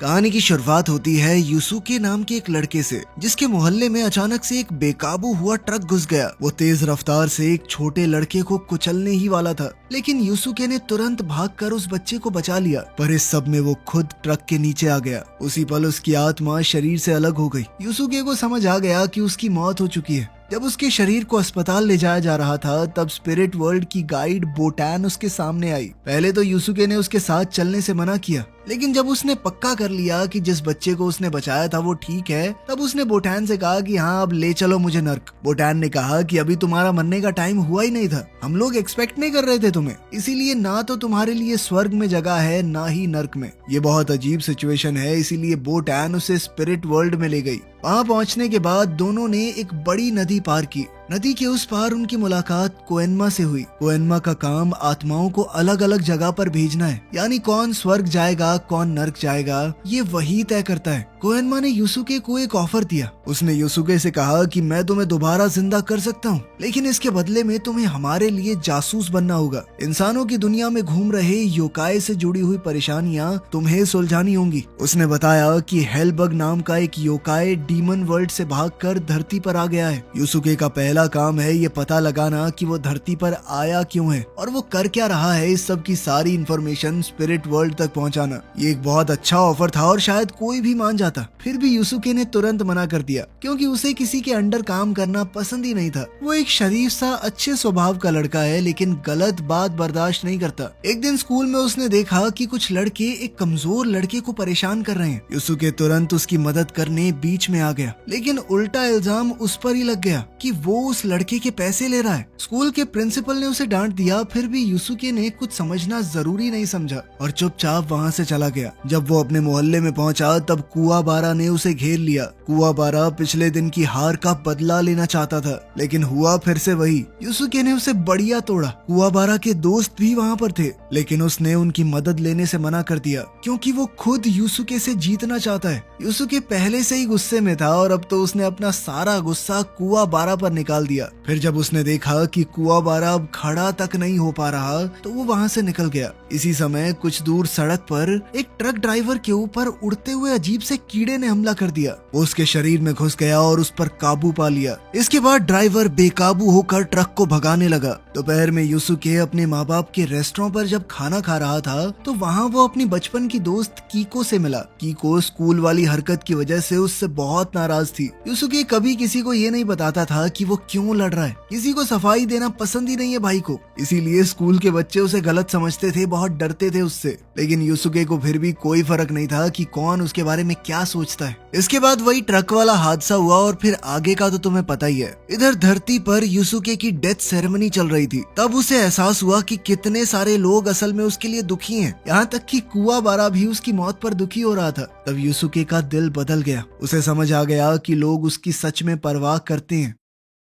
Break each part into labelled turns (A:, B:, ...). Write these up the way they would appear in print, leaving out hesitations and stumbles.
A: कहानी की शुरुआत होती है यूसुके नाम के एक लड़के से, जिसके मोहल्ले में अचानक से एक बेकाबू हुआ ट्रक घुस गया। वो तेज रफ्तार से एक छोटे लड़के को कुचलने ही वाला था, लेकिन यूसुके ने तुरंत भागकर उस बच्चे को बचा लिया। पर इस सब में वो खुद ट्रक के नीचे आ गया। उसी पल उसकी आत्मा शरीर से अलग हो गई। यूसुके को समझ आ गया कि उसकी मौत हो चुकी है। जब उसके शरीर को अस्पताल ले जाया जा रहा था, तब स्पिरिट वर्ल्ड की गाइड बोटान उसके सामने आई। पहले तो यूसुके ने उसके साथ चलने से मना किया, लेकिन जब उसने पक्का कर लिया कि जिस बच्चे को उसने बचाया था वो ठीक है, तब उसने बोटान से कहा कि हाँ, अब ले चलो मुझे नर्क। बोटान ने कहा कि अभी तुम्हारा मरने का टाइम हुआ ही नहीं था, हम लोग एक्सपेक्ट नहीं कर रहे थे तुम्हें, इसीलिए ना तो तुम्हारे लिए स्वर्ग में जगह है ना ही नर्क में। ये बहुत अजीब सिचुएशन है, इसीलिए बोटान उसे स्पिरिट वर्ल्ड में ले गई। वहाँ पहुँचने के बाद दोनों ने एक बड़ी नदी पार की। नदी के उस पार उनकी मुलाकात कोएनमा से हुई। कोएनमा का काम आत्माओं को अलग अलग जगह पर भेजना है, यानी कौन स्वर्ग जाएगा कौन नर्क जाएगा ये वही तय करता है। कोएनमा ने यूसुके को एक ऑफर दिया। उसने यूसुके से कहा कि मैं तुम्हें दोबारा जिंदा कर सकता हूँ, लेकिन इसके बदले में तुम्हें हमारे लिए जासूस बनना होगा। इंसानों की दुनिया में घूम रहे योकाई से जुड़ी हुई परेशानियाँ तुम्हें सुलझानी होंगी। उसने बताया कि हेलबग नाम का एक योकाई डीमन वर्ल्ड से भागकर धरती पर आ गया है। यूसुके का पहला काम है ये पता लगाना कि वो धरती पर आया क्यों है और वो कर क्या रहा है। इस सब की सारी इंफॉर्मेशन स्पिरिट वर्ल्ड तक पहुंचाना। ये एक बहुत अच्छा ऑफर था और शायद कोई भी मान जाता। फिर भी यूसुके ने तुरंत मना कर दिया, क्योंकि उसे किसी के अंडर काम करना पसंद ही नहीं था। वो एक शरीफ सा अच्छे स्वभाव का लड़का है, लेकिन गलत बात बर्दाश्त नहीं करता। एक दिन स्कूल में उसने देखा कि कुछ लड़के एक कमजोर लड़के को परेशान कर रहे हैं। यूसुके तुरंत उसकी मदद करने बीच में आ गया, लेकिन उल्टा इल्जाम उस पर ही लग गया कि वो उस लड़के के पैसे ले रहा है। स्कूल के प्रिंसिपल ने उसे डांट दिया, फिर भी यूसुके ने कुछ समझना जरूरी नहीं समझा और चुपचाप वहाँ से चला गया। जब वो अपने मोहल्ले में पहुंचा, तब कुआबारा ने उसे घेर लिया। कुआबारा पिछले दिन की हार का बदला लेना चाहता था, लेकिन हुआ फिर से वही। यूसुके ने उसे बढ़िया तोड़ा। कुआबारा के दोस्त भी वहाँ पर थे, लेकिन उसने उनकी मदद लेने से मना कर दिया, क्योंकि वो खुद यूसुके से जीतना चाहता है। यूसुके पहले से ही गुस्से में था और अब तो उसने अपना सारा गुस्सा कुआबारा पर निकाल दिया। फिर जब उसने देखा कि कुआबारा अब खड़ा तक नहीं हो पा रहा, तो वो वहाँ से निकल गया। इसी समय कुछ दूर सड़क पर एक ट्रक ड्राइवर के ऊपर उड़ते हुए अजीब से कीड़े ने हमला कर दिया। वो उसके शरीर में घुस गया और उस पर काबू पा लिया। इसके बाद ड्राइवर बेकाबू होकर ट्रक को भगाने लगा। दोपहर में यूसुके अपने माँ बाप के रेस्टोरेंट पर जब खाना खा रहा था, तो वहाँ वो अपनी बचपन की दोस्त कीको से मिला। कीको स्कूल वाली हरकत की वजह से उससे बहुत नाराज थी। यूसुके कभी किसी को ये नहीं बताता था कि वो क्यों लड़ रहा है। किसी को सफाई देना पसंद ही नहीं है भाई को, इसीलिए स्कूल के बच्चे उसे गलत समझते थे, बहुत डरते थे उससे। लेकिन यूसुके को फिर भी कोई फर्क नहीं था कि कौन उसके बारे में क्या सोचता है। इसके बाद वही ट्रक वाला हादसा हुआ और फिर आगे का तो तुम्हें पता ही है। इधर धरती पर यूसुके की डेथ सेरेमनी चल रही थी। तब उसे एहसास हुआ कि कितने सारे लोग असल में उसके लिए दुखी हैं। यहाँ तक कि कुआबारा भी उसकी मौत पर दुखी हो रहा था। तब यूसुके का दिल बदल गया। उसे समझ आ गया कि लोग उसकी सच में परवाह करते हैं।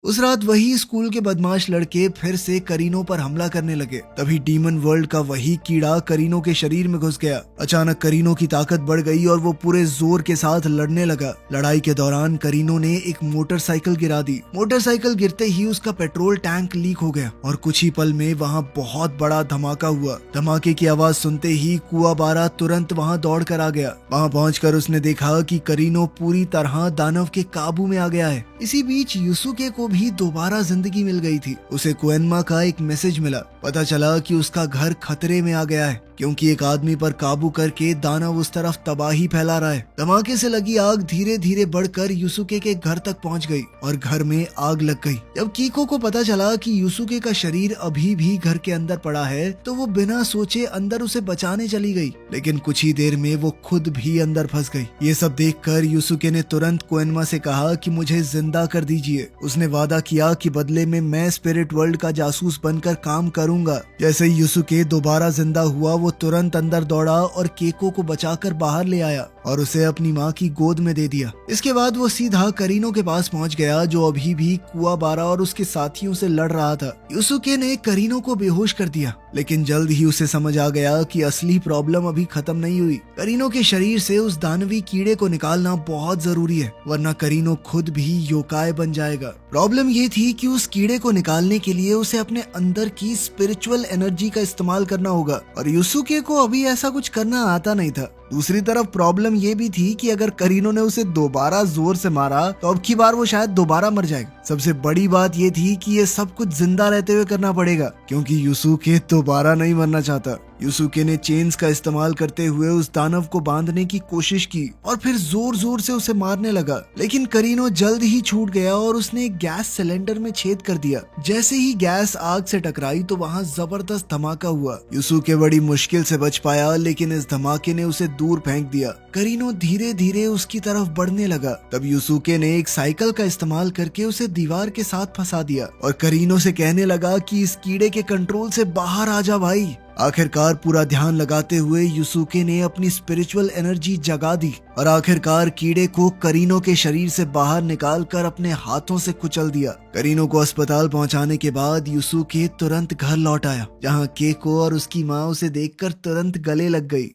A: उस रात वही स्कूल के बदमाश लड़के फिर से करीनो पर हमला करने लगे। तभी डीमन वर्ल्ड का वही कीड़ा करीनो के शरीर में घुस गया। अचानक करीनो की ताकत बढ़ गई और वो पूरे जोर के साथ लड़ने लगा। लड़ाई के दौरान करीनो ने एक मोटरसाइकिल गिरा दी। मोटरसाइकिल गिरते ही उसका पेट्रोल टैंक लीक हो गया और कुछ ही पल में वहाँ बहुत बड़ा धमाका हुआ। धमाके की आवाज सुनते ही कुआबारा तुरंत वहाँ दौड़ कर आ गया। वहाँ पहुंचकर उसने देखा कि करीनो पूरी तरह दानव के काबू में आ गया है। इसी बीच यूसुके को भी दोबारा जिंदगी मिल गई थी। उसे कोएनमा का एक मैसेज मिला। पता चला कि उसका घर खतरे में आ गया है, क्योंकि एक आदमी पर काबू करके दानव उस तरफ तबाही फैला रहा है। धमाके से लगी आग धीरे धीरे बढ़कर यूसुके के घर तक पहुंच गई और घर में आग लग गई। जब कीको को पता चला कि यूसुके का शरीर अभी भी घर के अंदर पड़ा है, तो वो बिना सोचे अंदर उसे बचाने चली गई, लेकिन कुछ ही देर में वो खुद भी अंदर फंस गई। ये सब देखकर यूसुके ने तुरंत कोएनमा से कहा कि मुझे जिंदा कर दीजिए। उसने वादा किया कि बदले में मैं स्पिरिट वर्ल्ड का जासूस बनकर काम करूंगा। जैसे ही यूसुके दोबारा जिंदा हुआ, वो तुरंत अंदर दौड़ा और केको को बचाकर बाहर ले आया और उसे अपनी माँ की गोद में दे दिया। इसके बाद वो सीधा करीनो के पास पहुंच गया, जो अभी भी कुआबारा और उसके साथियों से लड़ रहा था। यूसुके ने करीनो को बेहोश कर दिया, लेकिन जल्द ही उसे समझ आ गया कि असली प्रॉब्लम अभी खत्म नहीं हुई। करीनो के शरीर से उस दानवी कीड़े को निकालना बहुत जरूरी है, वरना करीनो खुद भी योकाई बन जाएगा। प्रॉब्लम ये थी कि उस कीड़े को निकालने के लिए उसे अपने अंदर की स्पिरिचुअल एनर्जी का इस्तेमाल करना होगा, और यूसुके को अभी ऐसा कुछ करना आता नहीं था। दूसरी तरफ प्रॉब्लम ये भी थी कि अगर करीनो ने उसे दोबारा जोर से मारा तो अब की बार वो शायद दोबारा मर जाएगा। सबसे बड़ी बात ये थी कि ये सब कुछ जिंदा रहते हुए करना पड़ेगा क्योंकि यूसुके दोबारा नहीं मरना चाहता। यूसुके ने चेन्स का इस्तेमाल करते हुए उस दानव को बांधने की कोशिश की और फिर जोर जोर से उसे मारने लगा, लेकिन करीनो जल्द ही छूट गया और उसने एक गैस सिलेंडर में छेद कर दिया। जैसे ही गैस आग से टकराई तो वहाँ जबरदस्त धमाका हुआ। यूसुके बड़ी मुश्किल से बच पाया, लेकिन इस धमाके ने उसे दूर फेंक दिया। करीनो धीरे धीरे उसकी तरफ बढ़ने लगा। तब यूसुके ने एक साइकिल का इस्तेमाल करके उसे दीवार के साथ फंसा दिया और करीनो से कहने लगा कि इस कीड़े के कंट्रोल से बाहर आ जा भाई। आखिरकार पूरा ध्यान लगाते हुए यूसुके ने अपनी स्पिरिचुअल एनर्जी जगा दी और आखिरकार कीड़े को करीनो के शरीर से बाहर निकालकर अपने हाथों से कुचल दिया। करीनो को अस्पताल पहुंचाने के बाद यूसुके तुरंत घर लौट आया, जहां केको और उसकी माँ उसे देखकर तुरंत गले लग गई।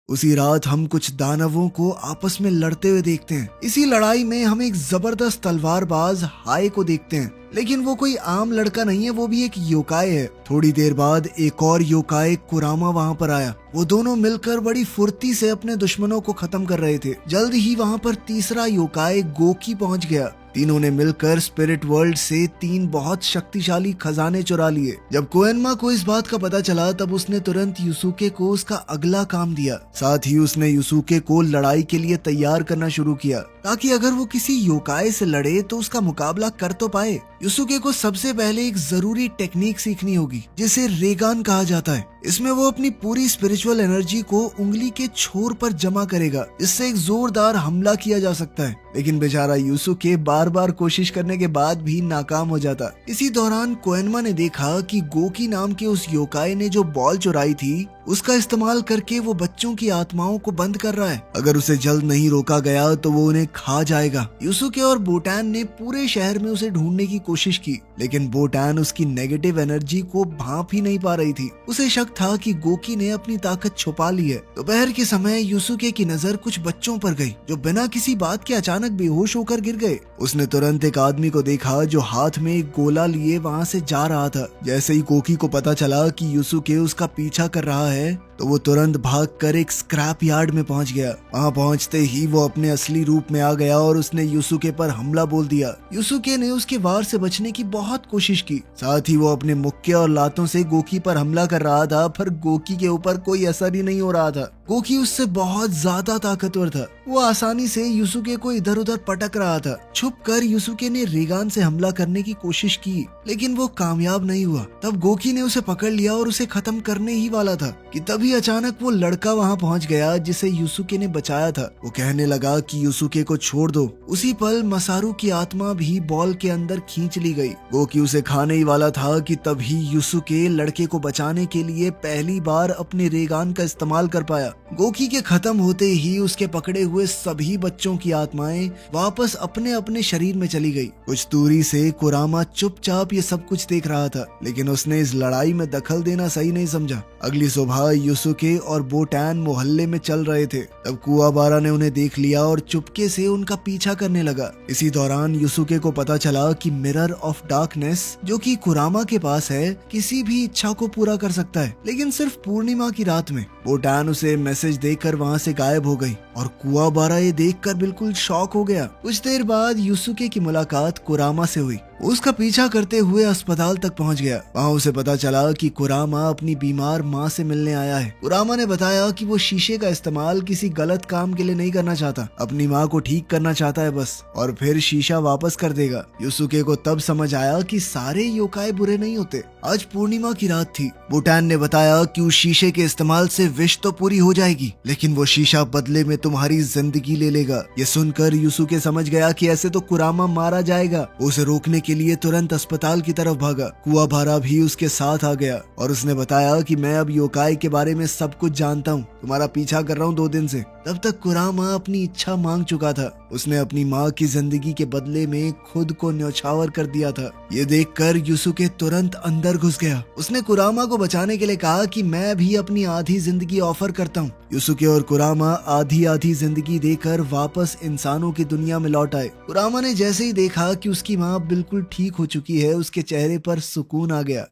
A: उसी रात हम कुछ दानवों को आपस में लड़ते हुए देखते हैं। इसी लड़ाई में हम एक जबरदस्त तलवारबाज हाय को देखते हैं, लेकिन वो कोई आम लड़का नहीं है, वो भी एक योकाई है। थोड़ी देर बाद एक और योकाई कुरामा वहाँ पर आया। वो दोनों मिलकर बड़ी फुर्ती से अपने दुश्मनों को खत्म कर रहे थे। जल्द ही वहाँ पर तीसरा योकाई गोकी पहुँच गया। तीनों ने मिलकर स्पिरिट वर्ल्ड से 3 बहुत शक्तिशाली खजाने चुरा लिए। जब कोएनमा को इस बात का पता चला तब उसने तुरंत यूसुके को उसका अगला काम दिया। साथ ही उसने यूसुके को लड़ाई के लिए तैयार करना शुरू किया ताकि अगर वो किसी योकाई से लड़े तो उसका मुकाबला कर तो पाए। यूसुके को सबसे पहले एक जरूरी टेक्निक सीखनी होगी जिसे रेगान कहा जाता है। इसमें वो अपनी पूरी स्पिरिचुअल एनर्जी को उंगली के छोर पर जमा करेगा, जिससे एक जोरदार हमला किया जा सकता है। लेकिन बेचारा यूसुके बार बार कोशिश करने के बाद भी नाकाम हो जाता। इसी दौरान कोएनमा ने देखा कि गोकी नाम के उस योकाई ने जो बॉल चुराई थी उसका इस्तेमाल करके वो बच्चों की आत्माओं को बंद कर रहा है। अगर उसे जल्द नहीं रोका गया तो वो उन्हें खा जाएगा। यूसुके और बोटान ने पूरे शहर में उसे ढूंढने की कोशिश की, लेकिन बोटान उसकी नेगेटिव एनर्जी को भांप ही नहीं पा रही थी। उसे शक था कि गोकी ने अपनी ताकत छुपा ली है। दोपहर के समय यूसुके की नजर कुछ बच्चों पर गई जो बिना किसी बात के अचानक बेहोश होकर गिर गए। उसने तुरंत एक आदमी को देखा जो हाथ में एक गोला लिए वहाँ से जा रहा था। जैसे ही गोकी को पता चला कि यूसुके उसका पीछा कर रहा है तो वो तुरंत भागकर एक स्क्रैप यार्ड में पहुंच गया। वहां पहुंचते ही वो अपने असली रूप में आ गया और उसने यूसुके पर हमला बोल दिया। यूसुके ने उसके वार से बचने की बहुत कोशिश की, साथ ही वो अपने मुक्के और लातों से गोकी पर हमला कर रहा था, पर गोकी के ऊपर कोई असर ही नहीं हो रहा था। गोकी उससे बहुत ज्यादा ताकतवर था। वो आसानी से यूसुके को इधर उधर पटक रहा था। छुपकर यूसुके ने रेगान से हमला करने की कोशिश की, लेकिन वो कामयाब नहीं हुआ। तब गोकी ने उसे पकड़ लिया और उसे खत्म करने ही वाला था कि तभी अचानक वो लड़का वहां पहुंच गया जिसे यूसुके ने बचाया था। वो कहने लगा कि यूसुके को छोड़ दो। उसी पल मसारू की आत्मा भी बॉल के अंदर खींच ली गई। गोकी उसे खाने ही वाला था कि तभी यूसुके लड़के को बचाने के लिए पहली बार अपने रेगान का इस्तेमाल कर पाया। गोकी के खत्म होते ही उसके पकड़े हुए सभी बच्चों की आत्माएं वापस अपने अपने शरीर में चली गई। कुछ दूरी से कुरामा चुपचाप ये सब कुछ देख रहा था, लेकिन उसने इस लड़ाई में दखल देना सही नहीं समझा। अगली सुबह यूसुके और बोटान मोहल्ले में चल रहे थे। तब कुआबारा ने उन्हें देख लिया और चुपके से उनका पीछा करने लगा। इसी दौरान यूसुके को पता चला कि मिरर ऑफ डार्कनेस जो कि कुरामा के पास है किसी भी इच्छा को पूरा कर सकता है, लेकिन सिर्फ पूर्णिमा की रात में। बोटान उसे मैसेज देकर वहाँ से गायब हो गई और कुआबारा ये देखकर बिल्कुल शॉक हो गया। कुछ देर बाद यूसुके की मुलाकात कुरामा से हुई। उसका पीछा करते हुए अस्पताल तक पहुंच गया। वहाँ उसे पता चला कि कुरामा अपनी बीमार माँ से मिलने आया है। कुरामा ने बताया कि वो शीशे का इस्तेमाल किसी गलत काम के लिए नहीं करना चाहता, अपनी माँ को ठीक करना चाहता है बस, और फिर शीशा वापस कर देगा। यूसुके को तब समझ आया कि सारे योकाई बुरे नहीं होते। आज पूर्णिमा की रात थी। बोटान ने बताया कि उस शीशे के इस्तेमाल से विश तो पूरी हो जाएगी, लेकिन वो शीशा बदले में तुम्हारी जिंदगी ले लेगा। ये सुनकर यूसुके समझ गया कि ऐसे तो कुरामा मारा जाएगा। उसे रोकने के लिए तुरंत अस्पताल की तरफ भागा। कुआबारा भी उसके साथ आ गया और उसने बताया कि मैं अब योकाई के बारे में सब कुछ जानता हूँ, तुम्हारा पीछा कर रहा हूँ 2 दिन से। तब तक कुरामा अपनी इच्छा मांग चुका था। उसने अपनी माँ की जिंदगी के बदले में खुद को न्यौछावर कर दिया था। ये देखकर यूसुके तुरंत अंदर घुस गया। उसने कुरामा को बचाने के लिए कहा कि मैं भी अपनी आधी जिंदगी ऑफर करता हूँ। यूसुके और कुरामा आधी आधी जिंदगी देकर वापस इंसानों की दुनिया में लौट आए। कुरामा ने जैसे ही देखा कि उसकी माँ बिल्कुल ठीक हो चुकी है, उसके चेहरे पर सुकून आ गया।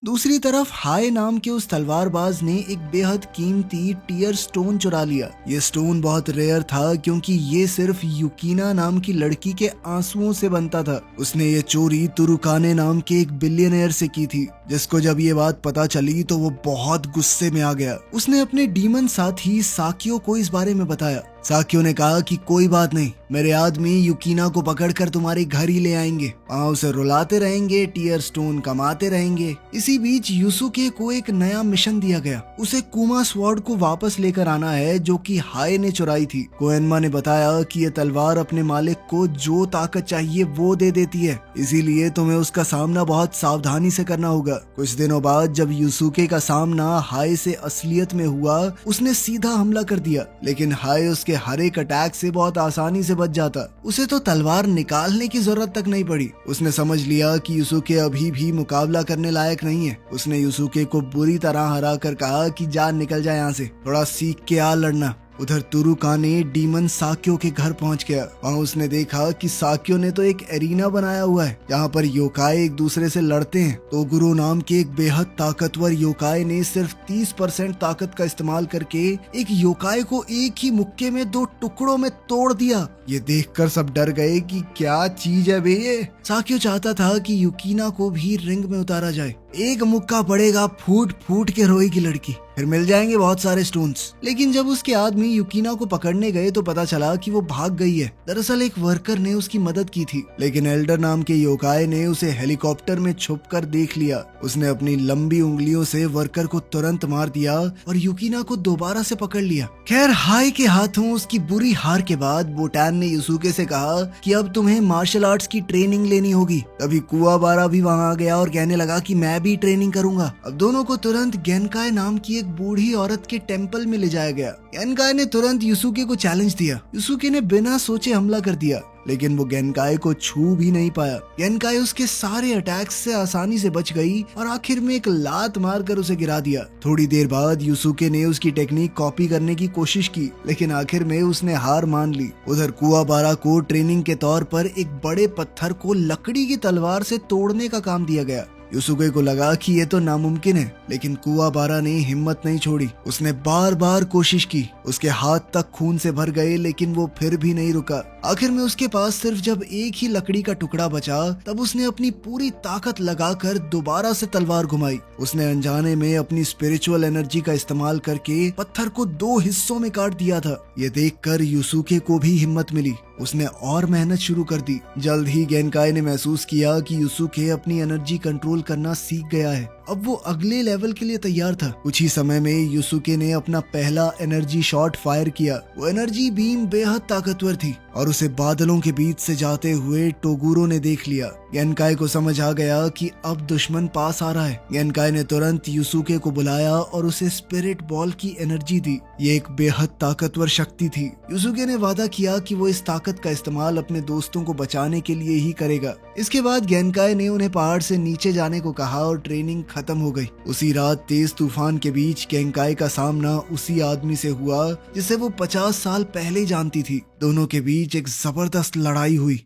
A: दूसरी तरफ हाय नाम के उस तलवारबाज ने एक बेहद कीमती टीयर स्टोन चुरा लिया। ये स्टोन बहुत रेयर था क्योंकि ये सिर्फ युकीना नाम की लड़की के आंसुओं से बनता था। उसने ये चोरी तुरुकाने नाम के एक बिलियनियर से की थी, जिसको जब ये बात पता चली तो वो बहुत गुस्से में आ गया। उसने अपने डीमन साथी साकियो को इस बारे में बताया। साकियो ने कहा कि कोई बात नहीं, मेरे आदमी युकीना को पकड़कर तुम्हारे घर ही ले आएंगे, वहाँ उसे रुलाते रहेंगे, टीयर स्टोन कमाते रहेंगे। इसी बीच युसुके को एक नया मिशन दिया गया। उसे कुमा स्वॉर्ड को वापस लेकर आना है जो कि हाय ने चुराई थी। कोएनमा ने बताया कि ये तलवार अपने मालिक को जो ताकत चाहिए वो दे देती है, इसीलिए तुम्हें उसका सामना बहुत सावधानी से करना होगा। कुछ दिनों बाद जब युसुके का सामना हाय से असलियत में हुआ, उसने सीधा हमला कर दिया, लेकिन हाय उसके हर एक अटैक से बहुत आसानी से बच जाता। उसे तो तलवार निकालने की जरूरत तक नहीं पड़ी। उसने समझ लिया कि युसुके अभी भी मुकाबला करने लायक नहीं है। उसने युसुके को बुरी तरह हरा कर कहा कि जा निकल जा यहाँ से, थोड़ा सीख के आ लड़ना। उधर तुरुकाने डीमन साकियो के घर पहुंच गया। वहाँ उसने देखा कि साकियो ने तो एक एरिना बनाया हुआ है जहाँ पर योकाई एक दूसरे से लड़ते हैं। तो गुरु नाम के एक बेहद ताकतवर योकाई ने सिर्फ 30% ताकत का इस्तेमाल करके एक योकाई को एक ही मुक्के में 2 टुकड़ों में तोड़ दिया। ये देखकर सब डर गए कि क्या चीज है बे ये। साकियो चाहता था कि युकीना को भी रिंग में उतारा जाए। एक मुक्का पड़ेगा, फूट फूट के रोएगी लड़की, फिर मिल जाएंगे बहुत सारे स्टोन्स। लेकिन जब उसके आदमी युकीना को पकड़ने गए तो पता चला कि वो भाग गई है। दरअसल एक वर्कर ने उसकी मदद की थी, लेकिन एल्डर नाम के योकाई ने उसे हेलीकॉप्टर में छुपकर देख लिया। उसने अपनी लंबी उंगलियों से वर्कर को तुरंत मार दिया और युकीना को दोबारा से पकड़ लिया। खैर हाय के हाथों उसकी बुरी हार के बाद बोटान ने युसुके से कहा कि अब तुम्हें मार्शल आर्ट्स की ट्रेनिंग लेनी होगी। तभी कुवाबारा भी वहाँ आ गया और कहने लगा कि मैं भी ट्रेनिंग करूंगा। अब दोनों को तुरंत गेनकाई नाम की एक बूढ़ी औरत के टेंपल में ले जाया गया। गेनकाई ने तुरंत युसुके को चैलेंज दिया। युसुके ने बिना सोचे हमला कर दिया, लेकिन वो गेनकाई को छू भी नहीं पाया। गेनकाई उसके सारे अटैक्स से आसानी से बच गई और आखिर में एक लात मारकर उसे गिरा दिया। थोड़ी देर बाद युसुके ने उसकी टेक्निक कॉपी करने की कोशिश की, लेकिन आखिर में उसने हार मान ली। उधर कुवाबारा को ट्रेनिंग के तौर पर एक बड़े पत्थर को लकड़ी की तलवार से तोड़ने का काम दिया गया। युसुके को लगा कि ये तो नामुमकिन है, लेकिन कुवाबारा ने हिम्मत नहीं छोड़ी। उसने बार बार कोशिश की। उसके हाथ तक खून से भर गए, लेकिन वो फिर भी नहीं रुका। आखिर में उसके पास सिर्फ जब एक ही लकड़ी का टुकड़ा बचा, तब उसने अपनी पूरी ताकत लगाकर दोबारा से तलवार घुमाई। उसने अनजाने में अपनी स्पिरिचुअल एनर्जी का इस्तेमाल करके पत्थर को 2 हिस्सों में काट दिया था। ये देखकर युसुके को भी हिम्मत मिली। उसने और मेहनत शुरू कर दी। जल्द ही गेनकाई ने महसूस किया कि युसुके अपनी एनर्जी कंट्रोल करना सीख गया है। अब वो अगले लेवल के लिए तैयार था। कुछ ही समय में युसुके ने अपना पहला एनर्जी शॉट फायर किया। वो एनर्जी बीम बेहद ताकतवर थी और उसे बादलों के बीच से जाते हुए टोगुरो ने देख लिया। गेनकाई को समझ आ गया कि अब दुश्मन पास आ रहा है। गेनकाई ने तुरंत युसुके को बुलाया और उसे स्पिरिट बॉल की एनर्जी दी। ये एक बेहद ताकतवर शक्ति थी। युसुके ने वादा किया कि वो इस ताकत का इस्तेमाल अपने दोस्तों को बचाने के लिए ही करेगा। इसके बाद गेनकाई ने उन्हें पहाड़ से नीचे जाने को कहा और ट्रेनिंग खत्म हो गई। उसी रात तेज तूफान के बीच गेनकाई का सामना उसी आदमी से हुआ जिसे वो 50 साल पहले जानती थी। दोनों के बीच एक जबरदस्त लड़ाई हुई।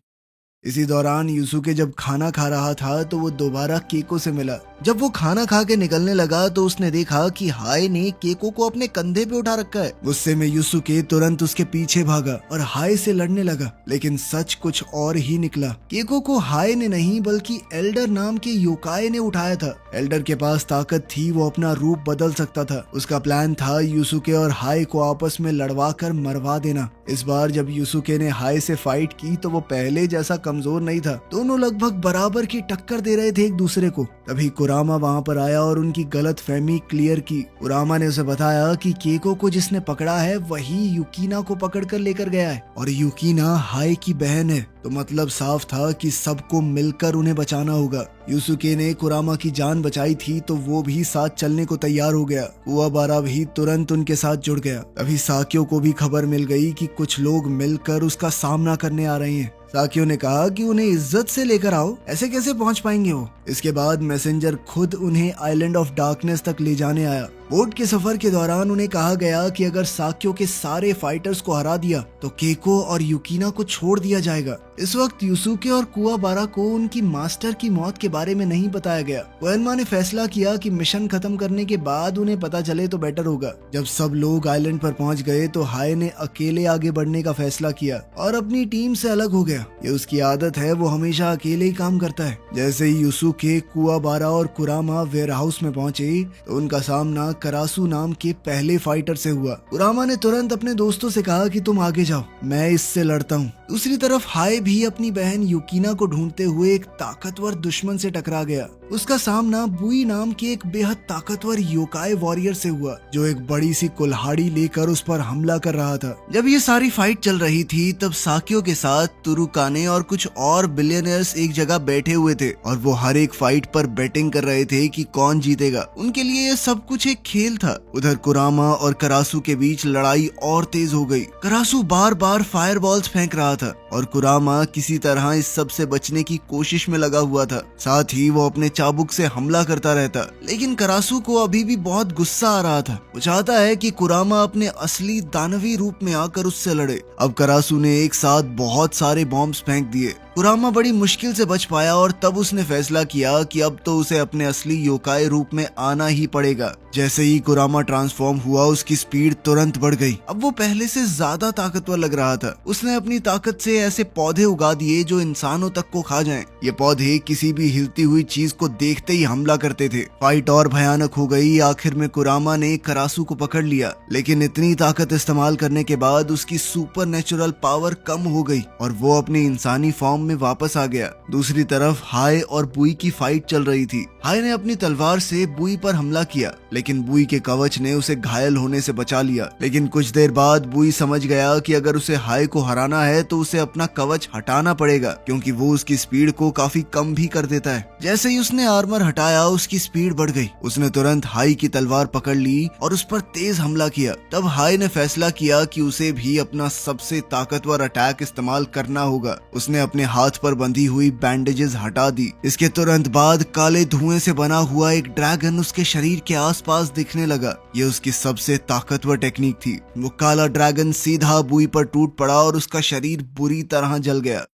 A: इसी दौरान युसुके जब खाना खा रहा था तो वो दोबारा केको से मिला। जब वो खाना खा के निकलने लगा तो उसने देखा कि हाय ने केको को अपने कंधे पे उठा रखा है। गुस्से में युसुके तुरंत उसके पीछे भागा और हाय से लड़ने लगा, लेकिन सच कुछ और ही निकला। केको को हाय ने नहीं बल्कि एल्डर नाम के योकाई ने उठाया था। एल्डर के पास ताकत थी, वो अपना रूप बदल सकता था। उसका प्लान था युसुके और हाय को आपस में लड़वा कर मरवा देना। इस बार जब युसुके ने हाय से फाइट की तो वो पहले जैसा कमजोर नहीं था। दोनों लगभग बराबर की टक्कर दे रहे थे एक दूसरे को। तभी कुरामा वहाँ पर आया और उनकी गलत फहमी क्लियर की। कुरामा ने उसे बताया कि केको को जिसने पकड़ा है वही युकीना को पकड़कर लेकर गया है और युकीना हाय की बहन है। तो मतलब साफ था कि सबको मिलकर उन्हें बचाना होगा। युसुके ने कुरामा की जान बचाई थी तो वो भी साथ चलने को तैयार हो गया। कुवाबारा भी तुरंत उनके साथ जुड़ गया। अभी साकियो को भी खबर मिल गई कि कुछ लोग मिलकर उसका सामना करने आ रहे हैं। साकियो ने कहा कि उन्हें इज्जत से लेकर आओ, ऐसे कैसे पहुंच पाएंगे वो। इसके बाद मैसेंजर खुद उन्हें आइलैंड ऑफ डार्कनेस तक ले जाने आया। बोट के सफर के दौरान उन्हें कहा गया कि अगर साक्यो के सारे फाइटर्स को हरा दिया तो केको और युकिना को छोड़ दिया जाएगा। इस वक्त यूसुके और कुवाबारा को उनकी मास्टर की मौत के बारे में नहीं बताया गया। कोएनमा ने फैसला किया कि मिशन खत्म करने के बाद उन्हें पता चले तो बेटर होगा। जब सब लोग आइलैंड पर पहुंच गए तो हाय ने अकेले आगे बढ़ने का फैसला किया और अपनी टीम से अलग हो गया। ये उसकी आदत है, वो हमेशा अकेले ही काम करता है। जैसे ही यूसुके, कुवाबारा और कुरामा वेयर हाउस में पहुंचे तो उनका सामना करासु नाम के पहले फाइटर से हुआ। कुरामा ने तुरंत अपने दोस्तों से कहा कि तुम आगे जाओ, मैं इससे लड़ता हूँ। दूसरी तरफ हाय भी अपनी बहन युकिना को ढूंढते हुए एक ताकतवर दुश्मन से टकरा गया। उसका सामना बुई नाम के एक बेहद ताकतवर योकाई वॉरियर से हुआ जो एक बड़ी सी कुल्हाड़ी लेकर उस पर हमला कर रहा था। जब ये सारी फाइट चल रही थी तब साक्यो के साथ तुरुकाने और कुछ और बिलियनर्स एक जगह बैठे हुए थे और वो हर एक फाइट पर बेटिंग कर रहे थे कि कौन जीतेगा। उनके लिए ये सब कुछ एक खेल था। उधर कुरामा और करासु के बीच लड़ाई और तेज हो गई। करासु बार बार फायर बॉल्स फेंक रहा था और कुरामा किसी तरह इस सब से बचने की कोशिश में लगा हुआ था। साथ ही वो अपने चाबुक से हमला करता रहता, लेकिन करासु को अभी भी बहुत गुस्सा आ रहा था। वो चाहता है कि कुरामा अपने असली दानवी रूप में आकर उससे लड़े। अब करासु ने एक साथ बहुत सारे बॉम्ब्स फेंक दिए। कुरामा बड़ी मुश्किल से बच पाया और तब उसने फैसला किया कि अब तो उसे अपने असली योकाई रूप में आना ही पड़ेगा। जैसे ही कुरामा ट्रांसफॉर्म हुआ उसकी स्पीड तुरंत बढ़ गई। अब वो पहले से ज्यादा ताकतवर लग रहा था। उसने अपनी ताकत से ऐसे पौधे उगा दिए जो इंसानों तक को खा जाएं। ये पौधे किसी भी हिलती हुई चीज को देखते ही हमला करते थे। फाइट और भयानक हो गई। आखिर में कुरामा ने करासु को पकड़ लिया, लेकिन इतनी ताकत इस्तेमाल करने के बाद उसकी सुपर नेचुरल पावर कम हो गई और वो अपनी इंसानी फॉर्म में वापस आ गया। दूसरी तरफ हाय और बुई की फाइट चल रही थी। हाय ने अपनी तलवार से बुई पर हमला किया, लेकिन बुई के कवच ने उसे घायल होने से बचा लिया। लेकिन कुछ देर बाद बुई समझ गया कि अगर उसे हाय को हराना है तो उसे अपना कवच हटाना पड़ेगा, क्योंकि वो उसकी स्पीड को काफी कम भी कर देता है। जैसे ही उसने आर्मर हटाया उसकी स्पीड बढ़ गई। उसने तुरंत हाय की तलवार पकड़ ली और उस पर तेज हमला किया। तब हाय ने फैसला किया कि उसे भी अपना सबसे ताकतवर अटैक इस्तेमाल करना होगा। उसने अपने हाथ पर बंधी हुई बैंडेजेस हटा दी। इसके तुरंत बाद काले धुएं से बना हुआ एक ड्रैगन उसके शरीर के आसपास दिखने लगा। ये उसकी सबसे ताकतवर टेक्निक थी। वो काला ड्रैगन सीधा बुई पर टूट पड़ा और उसका शरीर बुरी तरह जल गया।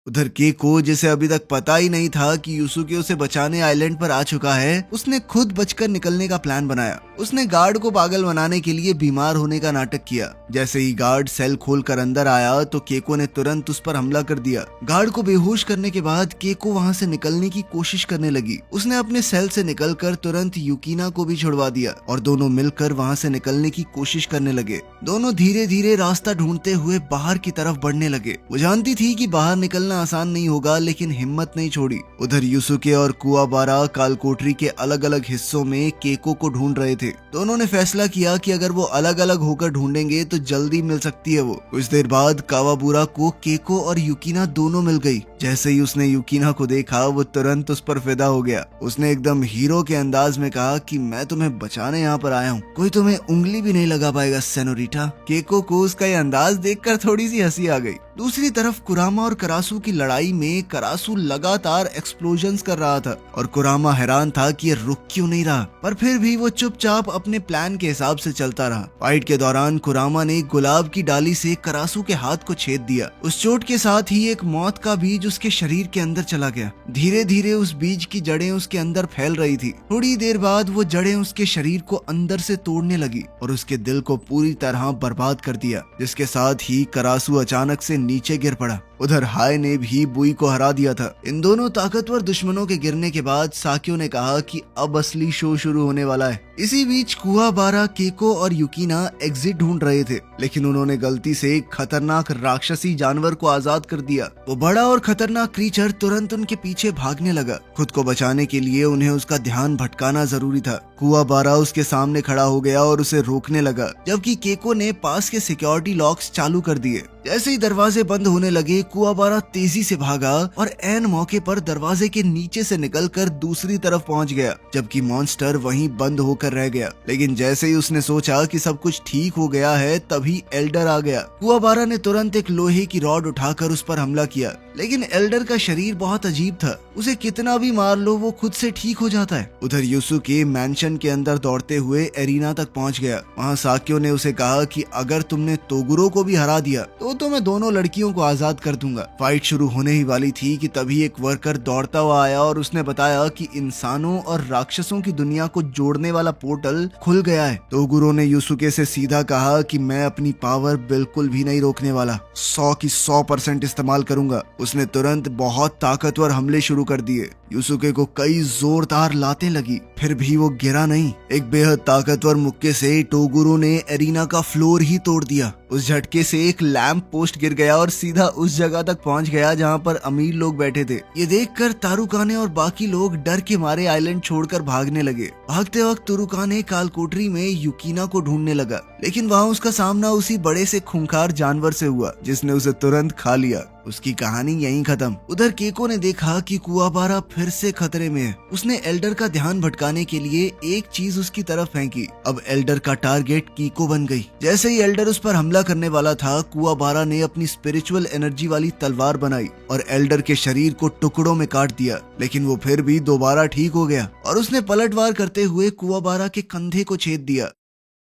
A: उधर केको, जिसे अभी तक पता ही नहीं था कि यूसुके उसे बचाने आइलैंड पर आ चुका है, उसने खुद बचकर निकलने का प्लान बनाया। उसने गार्ड को पागल बनाने के लिए बीमार होने का नाटक किया। जैसे ही गार्ड सेल खोलकर अंदर आया तो केको ने तुरंत उस पर हमला कर दिया। गार्ड को बेहोश करने के बाद केको वहां से निकलने की कोशिश करने लगी। उसने अपने सेल से निकलकर तुरंत युकिना को भी छुड़वा दिया और दोनों मिलकर वहां से निकलने की कोशिश करने लगे। दोनों धीरे धीरे रास्ता ढूंढते हुए बाहर की तरफ बढ़ने लगे। वो जानती थी कि बाहर निकलना आसान नहीं होगा, लेकिन हिम्मत नहीं छोड़ी। उधर यूसुके और कुवाबारा कालकोठरी के अलग अलग हिस्सों में केको को ढूंढ रहे थे। दोनों ने फैसला किया कि अगर वो अलग अलग होकर ढूंढेंगे तो जल्दी मिल सकती है वो। कुछ देर बाद कावाबुरा को केको और युकिना दोनों मिल गई। जैसे ही उसने युकिना को देखा वो तुरंत उस पर फिदा हो गया। उसने एकदम हीरो के अंदाज में कहा कि मैं तुम्हें बचाने यहाँ पर आया हूँ, कोई तुम्हें उंगली भी नहीं लगा पाएगा सेनोरिटा। केको को उसका ये अंदाज देखकर थोड़ी सी हंसी आ गई। दूसरी तरफ कुरामा और करासु की लड़ाई में करासु लगातार एक्सप्लोजन्स कर रहा था और कुरामा हैरान था कि ये रुक क्यों नहीं रहा, पर फिर भी वो चुपचाप अपने प्लान के हिसाब से चलता रहा। फाइट के दौरान कुरामा ने गुलाब की डाली से करासु के हाथ को छेद दिया। उस चोट के साथ ही एक मौत का बीज उसके शरीर के अंदर चला गया। धीरे धीरे उस बीज की जड़ें उसके अंदर फैल रही थी। थोड़ी देर बाद वो जड़ें उसके शरीर को अंदर से तोड़ने लगी और उसके दिल को पूरी तरह बर्बाद कर दिया, जिसके साथ ही करासु अचानक से नीचे गिर पड़ा। उधर हाय ने भी बुई को हरा दिया था। इन दोनों ताकतवर दुश्मनों के गिरने के बाद साक्यो ने कहा कि अब असली शो शुरू होने वाला है। इसी बीच कुवाबारा, केको और युकिना एग्जिट ढूंढ रहे थे, लेकिन उन्होंने गलती से एक खतरनाक राक्षसी जानवर को आजाद कर दिया। वो बड़ा और खतरनाक क्रीचर तुरंत उनके पीछे भागने लगा। खुद को बचाने के लिए उन्हें उसका ध्यान भटकाना जरूरी था। कुवाबारा उसके सामने खड़ा हो गया और उसे रोकने लगा, जबकि केको ने पास के सिक्योरिटी लॉक्स चालू कर दिए। जैसे ही दरवाजे बंद होने लगे कुवाबारा तेजी से भागा और ऐन मौके पर दरवाजे के नीचे से निकलकर दूसरी तरफ पहुंच गया, जबकि मॉन्स्टर वहीं बंद होकर रह गया। लेकिन जैसे ही उसने सोचा कि सब कुछ ठीक हो गया है, तभी एल्डर आ गया। कुवाबारा ने तुरंत एक लोहे की रॉड उठाकर उस पर हमला किया, लेकिन एल्डर का शरीर बहुत अजीब था, उसे कितना भी मार लो वो खुद से ठीक हो जाता है। उधर यूसुके मैंशन के अंदर दौड़ते हुए एरिना तक पहुंच गया। वहाँ साक्यो ने उसे कहा कि अगर तुमने तोगुरो को भी हरा दिया तो मैं दोनों लड़कियों को आजाद कर दूंगा। फाइट शुरू होने ही वाली थी कि तभी एक वर्कर दौड़ता हुआ आया और उसने बताया कि इंसानों और राक्षसों की दुनिया को जोड़ने वाला पोर्टल खुल गया है। तोगुरो ने यूसुके से सीधा कहा कि मैं अपनी पावर बिल्कुल भी नहीं रोकने वाला, 100 की 100% इस्तेमाल करूंगा। उसने तुरंत बहुत ताकतवर हमले शुरू कर दिए। यूसुके को कई जोरदार लातें लगी, फिर भी वो गिरा नहीं। एक बेहद ताकतवर मुक्के से तोगुरो ने एरिना का फ्लोर ही तोड़ दिया। उस झटके से एक लैंप पोस्ट गिर गया और सीधा उस जगह तक पहुंच गया जहां पर अमीर लोग बैठे थे। ये देखकर तारुकाने और बाकी लोग डर के मारे आइलैंड छोड़कर भागने लगे। भागते वक्त तुरुकाने कालकोठरी में युकीना को ढूंढने लगा, लेकिन वहां उसका सामना उसी बड़े से खूंखार जानवर से हुआ जिसने उसे तुरंत खा लिया। उसकी कहानी यहीं खत्म। उधर केको ने देखा कि कुआबारा फिर से खतरे में है। उसने एल्डर का ध्यान भटकाने के लिए एक चीज उसकी तरफ फेंकी। अब एल्डर का टारगेट कीको बन गई। जैसे ही एल्डर उस पर हमला करने वाला था, कुआबारा ने अपनी स्पिरिचुअल एनर्जी वाली तलवार बनाई और एल्डर के शरीर को टुकड़ों में काट दिया, लेकिन वो फिर भी दोबारा ठीक हो गया और उसने पलटवार करते हुए कुआबारा के कंधे को छेद दिया।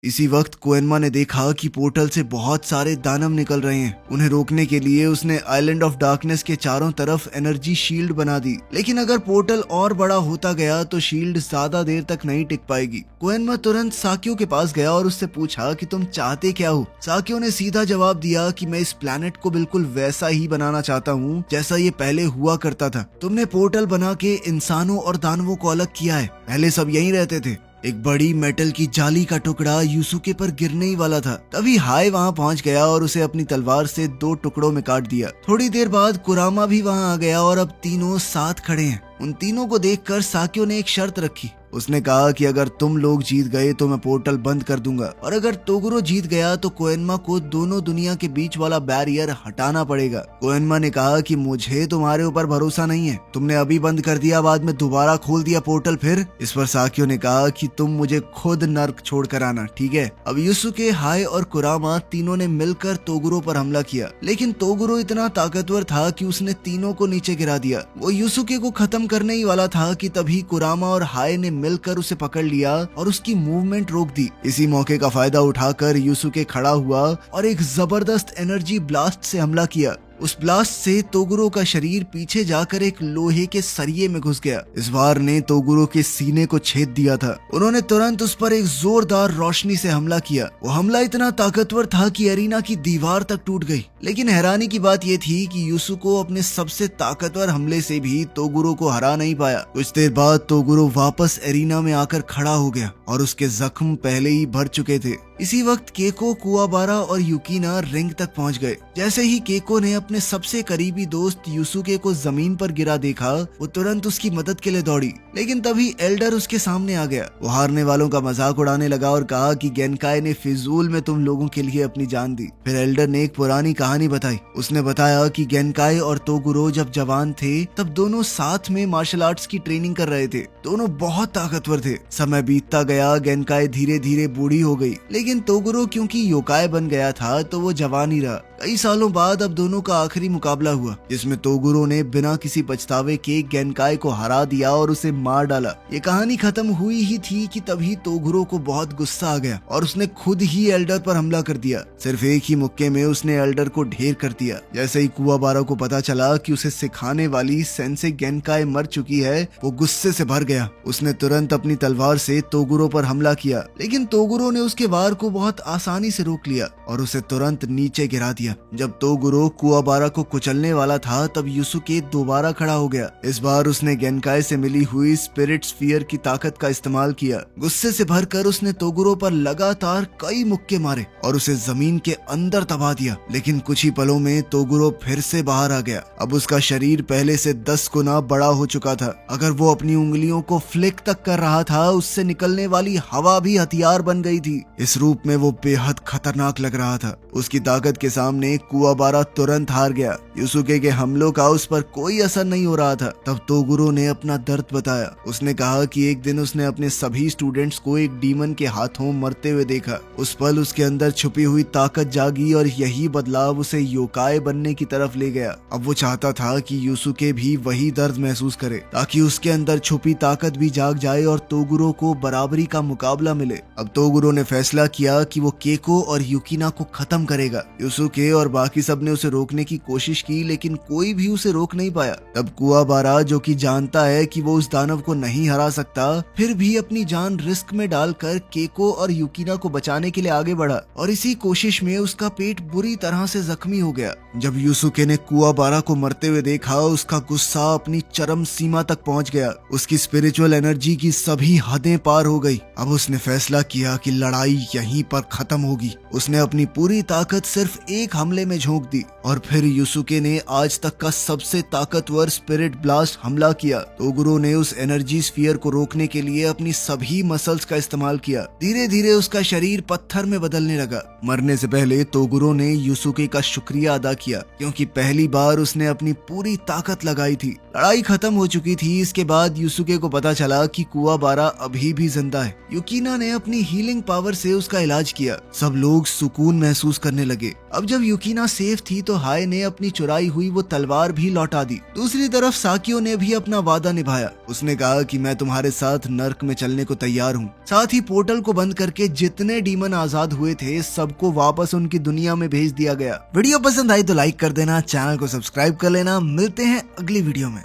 A: इसी वक्त कोएनमा ने देखा कि पोर्टल से बहुत सारे दानव निकल रहे हैं। उन्हें रोकने के लिए उसने आइलैंड ऑफ डार्कनेस के चारों तरफ एनर्जी शील्ड बना दी, लेकिन अगर पोर्टल और बड़ा होता गया तो शील्ड ज्यादा देर तक नहीं टिक पाएगी। कोएनमा तुरंत साक्यो के पास गया और उससे पूछा कि तुम चाहते क्या हो। साक्यो ने सीधा जवाब दिया कि मैं इस प्लैनेट को बिल्कुल वैसा ही बनाना चाहता हूँ जैसा ये पहले हुआ करता था। तुमने पोर्टल बना के इंसानों और दानवों को अलग किया है, पहले सब यहीं रहते थे। एक बड़ी मेटल की जाली का टुकड़ा यूसुके पर गिरने ही वाला था, तभी हाय वहां पहुंच गया और उसे अपनी तलवार से 2 टुकड़ों में काट दिया। थोड़ी देर बाद कुरामा भी वहां आ गया और अब तीनों साथ खड़े हैं। उन तीनों को देखकर साक्यो ने एक शर्त रखी। उसने कहा कि अगर तुम लोग जीत गए तो मैं पोर्टल बंद कर दूंगा, और अगर तोगुरो जीत गया तो कोएनमा को दोनों दुनिया के बीच वाला बैरियर हटाना पड़ेगा। कोएनमा ने कहा कि मुझे तुम्हारे ऊपर भरोसा नहीं है, तुमने अभी बंद कर दिया, बाद में दोबारा खोल दिया पोर्टल फिर। इस पर साक्यो ने कहा कि तुम मुझे खुद नर्क छोड़ कर आना, ठीक है। अब यूसुके, हाय और कुरामा तीनों ने मिलकर तोगुरो पर हमला किया, लेकिन तोगुरो इतना ताकतवर था कि उसने तीनों को नीचे गिरा दिया। वो यूसुके को खत्म करने ही वाला था कि तभी कुरामा और हाय ने मिलकर उसे पकड़ लिया और उसकी मूवमेंट रोक दी। इसी मौके का फायदा उठाकर यूसुके खड़ा हुआ और एक जबरदस्त एनर्जी ब्लास्ट से हमला किया। उस ब्लास्ट से तोगुरो का शरीर पीछे जाकर एक लोहे के सरिये में घुस गया। इस वार ने तोगुरो के सीने को छेद दिया था। उन्होंने तुरंत उस पर एक जोरदार रोशनी से हमला किया। वो हमला इतना ताकतवर था कि एरिना की दीवार तक टूट गई। लेकिन हैरानी की बात यह थी कि यूसुको अपने सबसे ताकतवर हमले से भी तोगुरो को हरा नहीं पाया। कुछ देर बाद तोगुरो वापस एरिना में आकर खड़ा हो गया और उसके जख्म पहले ही भर चुके थे। इसी वक्त केको, कुआबारा और युकीना रिंग तक पहुंच गए। जैसे ही केको ने अपने सबसे करीबी दोस्त यूसुके को जमीन पर गिरा देखा, वो तुरंत उसकी मदद के लिए दौड़ी, लेकिन तभी एल्डर उसके सामने आ गया। वो हारने वालों का मजाक उड़ाने लगा और कहा कि गेनकाई ने फिजूल में तुम लोगों के लिए अपनी जान दी। फिर एल्डर ने एक पुरानी कहानी बताई। उसने बताया कि गेनकाई और तोगुरो जब जवान थे तब दोनों साथ में मार्शल आर्ट्स की ट्रेनिंग कर रहे थे। दोनों बहुत ताकतवर थे। समय बीतता गया, गेनकाई धीरे धीरे बूढ़ी हो गई, लेकिन तोगुरो क्योंकि योकाई बन गया था तो वो जवान ही रहा। कई सालों बाद अब दोनों का आखिरी मुकाबला हुआ, जिसमें तोगुरो ने बिना किसी पछतावे के गेनकाई को हरा दिया और उसे मार डाला। ये कहानी खत्म हुई ही थी कि तभी तोगुरो को बहुत गुस्सा आ गया और उसने खुद ही एल्डर पर हमला कर दिया। सिर्फ एक ही मुक्के में उसने एल्डर को ढेर कर दिया। जैसे ही कुआबारा को पता चला कि उसे सिखाने वाली सेंसे गेनकाई मर चुकी है, वो गुस्से से भर गया। उसने तुरंत अपनी तलवार से तोगुरो पर हमला किया, लेकिन तोगुरो ने उसके वार को बहुत आसानी से रोक लिया और उसे तुरंत नीचे गिरा दिया। जब तोगुरो कुआबारा को कुचलने वाला था तब यूसुके दोबारा खड़ा हो गया। इस बार उसने गेनकाई से मिली हुई स्पिरिट स्फीयर की ताकत का इस्तेमाल किया। गुस्से से भरकर उसने तोगुरो पर लगातार कई मुक्के मारे और उसे जमीन के अंदर दबा दिया। लेकिन कुछ ही पलों में तोगुरो फिर से बाहर आ गया। अब उसका शरीर पहले से 10 गुना बड़ा हो चुका था। अगर वो अपनी उंगलियों को फ्लिक तक कर रहा था, उससे निकलने वाली हवा भी हथियार बन गई थी। इस रूप में वो बेहद खतरनाक लग रहा था। उसकी ताकत के सामने कुवाबारा तुरंत हार गया। युसुके के हमलों का उस पर कोई असर नहीं हो रहा था। तब तोगुरो ने अपना दर्द बताया। उसने कहा कि एक दिन उसने अपने सभी स्टूडेंट्स को एक डीमन के हाथों मरते हुए देखा। उस पल उसके अंदर छुपी हुई ताकत जागी और यही बदलाव उसे योकाई बनने की तरफ ले गया। अब वो चाहता था कि युसुके भी वही दर्द महसूस करे ताकि उसके अंदर छुपी ताकत भी जाग जाए और तोगुरो को बराबरी का मुकाबला मिले। अब तोगुरो ने फैसला किया कि वो केको और युकिना को खत्म करेगा। युसुके और बाकी सब ने उसे रोकने की कोशिश की लेकिन कोई भी उसे रोक नहीं पाया। तब कुवाबारा, जो कि जानता है कि वो उस दानव को नहीं हरा सकता, फिर भी अपनी जान रिस्क में डालकर केको और युकिना को बचाने के लिए आगे बढ़ा और इसी कोशिश में उसका पेट बुरी तरह से जख्मी हो गया। जब युसुके ने कुवाबारा को मरते हुए देखा, उसका गुस्सा अपनी चरम सीमा तक पहुंच गया। उसकी स्पिरिचुअल एनर्जी की सभी हदें पार हो गई। अब उसने फैसला किया कि लड़ाई यहीं पर खत्म होगी। उसने अपनी पूरी ताकत सिर्फ एक हमले में झोंक दी और फिर युसुके ने आज तक का सबसे ताकतवर स्पिरिट ब्लास्ट हमला किया। तोगुरो ने उस एनर्जी स्फीयर को रोकने के लिए अपनी सभी मसल्स का इस्तेमाल किया। धीरे धीरे उसका शरीर पत्थर में बदलने लगा। मरने से पहले तोगुरो ने युसुके का शुक्रिया अदा किया क्योंकि पहली बार उसने अपनी पूरी ताकत लगाई थी। लड़ाई खत्म हो चुकी थी। इसके बाद युसुके को पता चला कि कुवाबारा अभी भी जिंदा है। युकिना ने अपनी हीलिंग पावर से उसका इलाज किया। सब लोग सुकून महसूस करने लगे। अब जब युकिना सेफ थी तो हाय ने अपनी चुराई हुई वो तलवार भी लौटा दी। दूसरी तरफ साकियो ने भी अपना वादा निभाया। उसने कहा कि मैं तुम्हारे साथ नर्क में चलने को तैयार हूँ। साथ ही पोर्टल को बंद करके जितने डीमन आजाद हुए थे सबको वापस उनकी दुनिया में भेज दिया गया। वीडियो पसंद आई तो लाइक कर देना, चैनल को सब्सक्राइब कर लेना। मिलते हैं अगली वीडियो में।